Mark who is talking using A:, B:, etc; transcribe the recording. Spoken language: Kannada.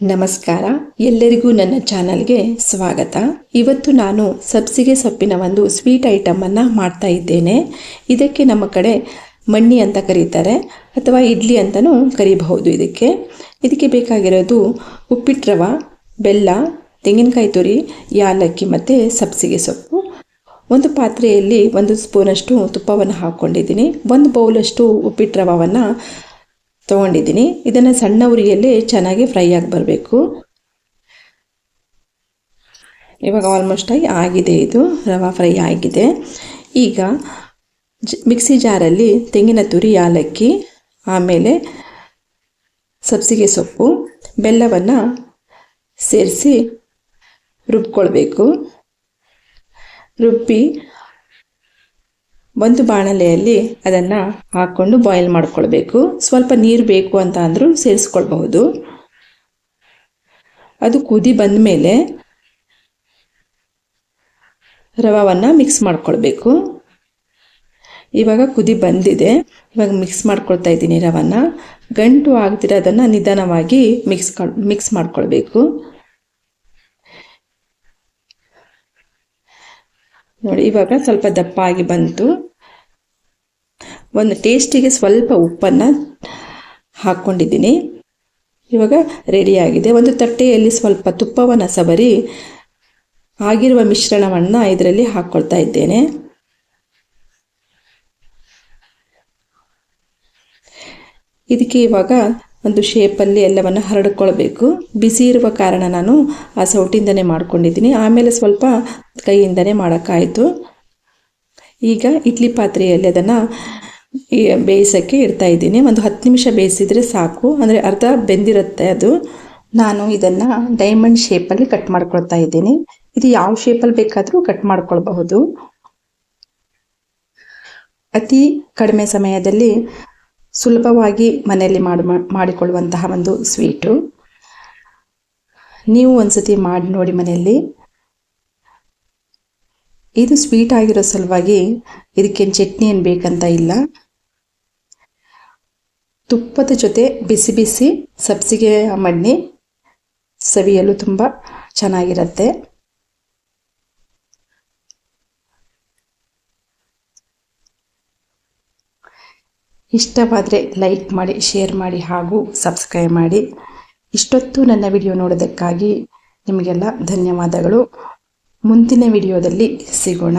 A: ನಮಸ್ಕಾರ, ಎಲ್ಲರಿಗೂ ನನ್ನ ಚಾನಲ್ಗೆ ಸ್ವಾಗತ. ಇವತ್ತು ನಾನು ಸಬ್ಸಿಗೆ ಸೊಪ್ಪಿನ ಒಂದು ಸ್ವೀಟ್ ಐಟಮನ್ನು ಮಾಡ್ತಾ ಇದ್ದೇನೆ. ಇದಕ್ಕೆ ನಮ್ಮ ಕಡೆ ಮಣ್ಣಿ ಅಂತ ಕರೀತಾರೆ ಅಥವಾ ಇಡ್ಲಿ ಅಂತಲೂ ಕರೀಬಹುದು. ಇದಕ್ಕೆ ಬೇಕಾಗಿರೋದು ಉಪ್ಪಿಟ್ಟು ರವೆ, ಬೆಲ್ಲ, ತೆಂಗಿನಕಾಯಿ ತುರಿ, ಯಾಲಕ್ಕಿ ಮತ್ತು ಸಬ್ಸಿಗೆ ಸೊಪ್ಪು. ಒಂದು ಪಾತ್ರೆಯಲ್ಲಿ 1 ಸ್ಪೂನಷ್ಟು ತುಪ್ಪವನ್ನು ಹಾಕ್ಕೊಂಡಿದ್ದೀನಿ. 1 ಬೌಲಷ್ಟು ಉಪ್ಪಿಟ್ಟು ರವೆಯನ್ನು ತೊಗೊಂಡಿದ್ದೀನಿ. ಇದನ್ನು ಸಣ್ಣ ಉರಿಯಲ್ಲಿ ಚೆನ್ನಾಗಿ ಫ್ರೈ ಆಗಿ ಬರಬೇಕು. ಇವಾಗ ಆಲ್ಮೋಸ್ಟ್ ಆಗಿದೆ, ಇದು ರವೆ ಫ್ರೈ ಆಗಿದೆ. ಈಗ ಮಿಕ್ಸಿ ಜಾರಲ್ಲಿ ತೆಂಗಿನ ತುರಿ, ಯಾಲಕ್ಕಿ, ಆಮೇಲೆ ಸಬ್ಸಿಗೆ ಸೊಪ್ಪು, ಬೆಲ್ಲವನ್ನು ಸೇರಿಸಿ ರುಬ್ಕೊಳ್ಬೇಕು. ರುಬ್ಬಿ ಒಂದು ಬಾಣಲೆಯಲ್ಲಿ ಅದನ್ನು ಹಾಕ್ಕೊಂಡು ಬಾಯ್ಲ್ ಮಾಡ್ಕೊಳ್ಬೇಕು. ಸ್ವಲ್ಪ ನೀರು ಬೇಕು ಅಂತ ಅಂದರೂ ಸೇರಿಸ್ಕೊಳ್ಬಹುದು. ಅದು ಕುದಿ ಬಂದ ಮೇಲೆ ರವೆಯನ್ನು ಮಿಕ್ಸ್ ಮಾಡ್ಕೊಳ್ಬೇಕು. ಇವಾಗ ಕುದಿ ಬಂದಿದೆ. ಇವಾಗ ಮಿಕ್ಸ್ ಮಾಡ್ಕೊಳ್ತಾ ಇದ್ದೀನಿ ರವೆನ. ಗಂಟು ಆಗದಿರೋದನ್ನು ನಿಧಾನವಾಗಿ ಮಿಕ್ಸ್ ಮಾಡ್ಕೊಳ್ಬೇಕು. ನೋಡಿ, ಇವಾಗ ಸ್ವಲ್ಪ ದಪ್ಪ ಆಗಿ ಬಂತು. ಒಂದು ಟೇಸ್ಟಿಗೆ ಸ್ವಲ್ಪ ಉಪ್ಪನ್ನು ಹಾಕ್ಕೊಂಡಿದ್ದೀನಿ. ಇವಾಗ ರೆಡಿಯಾಗಿದೆ. ಒಂದು ತಟ್ಟೆಯಲ್ಲಿ ಸ್ವಲ್ಪ ತುಪ್ಪವನ್ನು ಸವರಿ ಆಗಿರುವ ಮಿಶ್ರಣವನ್ನು ಇದರಲ್ಲಿ ಹಾಕ್ಕೊಳ್ತಾ ಇದ್ದೇನೆ. ಇದಕ್ಕೆ ಇವಾಗ ಒಂದು ಶೇಪಲ್ಲಿ ಎಲ್ಲವನ್ನು ಹರಡ್ಕೊಳ್ಬೇಕು. ಬಿಸಿ ಇರುವ ಕಾರಣ ನಾನು ಆ ಸೌಟಿಂದನೇ ಮಾಡ್ಕೊಂಡಿದ್ದೀನಿ. ಆಮೇಲೆ ಸ್ವಲ್ಪ ಕೈಯಿಂದನೇ ಮಾಡೋಕ್ಕಾಯಿತು. ಈಗ ಇಡ್ಲಿ ಪಾತ್ರೆಯಲ್ಲಿ ಅದನ್ನು ಬೇಯಿಸೋಕ್ಕೆ ಇಡ್ತಾ ಇದ್ದೀನಿ. ಒಂದು 10 ನಿಮಿಷ ಬೇಯಿಸಿದರೆ ಸಾಕು, ಅಂದರೆ ಅರ್ಧ ಬೆಂದಿರುತ್ತೆ ಅದು. ನಾನು ಇದನ್ನು ಡೈಮಂಡ್ ಶೇಪಲ್ಲಿ ಕಟ್ ಮಾಡ್ಕೊಳ್ತಾ ಇದ್ದೀನಿ. ಇದು ಯಾವ ಶೇಪಲ್ಲಿ ಬೇಕಾದರೂ ಕಟ್ ಮಾಡ್ಕೊಳ್ಬಹುದು. ಅತಿ ಕಡಿಮೆ ಸಮಯದಲ್ಲಿ ಸುಲಭವಾಗಿ ಮನೆಯಲ್ಲಿ ಮಾಡಿಕೊಳ್ಳುವಂತಹ ಒಂದು ಸ್ವೀಟು. ನೀವು ಒಂದ್ಸತಿ ಮಾಡಿ ನೋಡಿ ಮನೆಯಲ್ಲಿ. ಇದು ಸ್ವೀಟ್ ಆಗಿರೋ ಸಲುವಾಗಿ ಇದಕ್ಕೇನು ಚಟ್ನಿ ಏನು ಬೇಕಂತ ಇಲ್ಲ. ತುಪ್ಪದ ಜೊತೆ ಬಿಸಿ ಬಿಸಿ ಸಬ್ಸಿಗೆ ಮಣ್ಣಿ ಸವಿಯಲು ತುಂಬ ಚೆನ್ನಾಗಿರುತ್ತೆ. ಇಷ್ಟವಾದರೆ ಲೈಕ್ ಮಾಡಿ, ಶೇರ್ ಮಾಡಿ ಹಾಗೂ ಸಬ್ಸ್ಕ್ರೈಬ್ ಮಾಡಿ. ಇಷ್ಟೊತ್ತು ನನ್ನ ವಿಡಿಯೋ ನೋಡೋದಕ್ಕಾಗಿ ನಿಮಗೆಲ್ಲ ಧನ್ಯವಾದಗಳು. ಮುಂದಿನ ವಿಡಿಯೋದಲ್ಲಿ ಸಿಗೋಣ.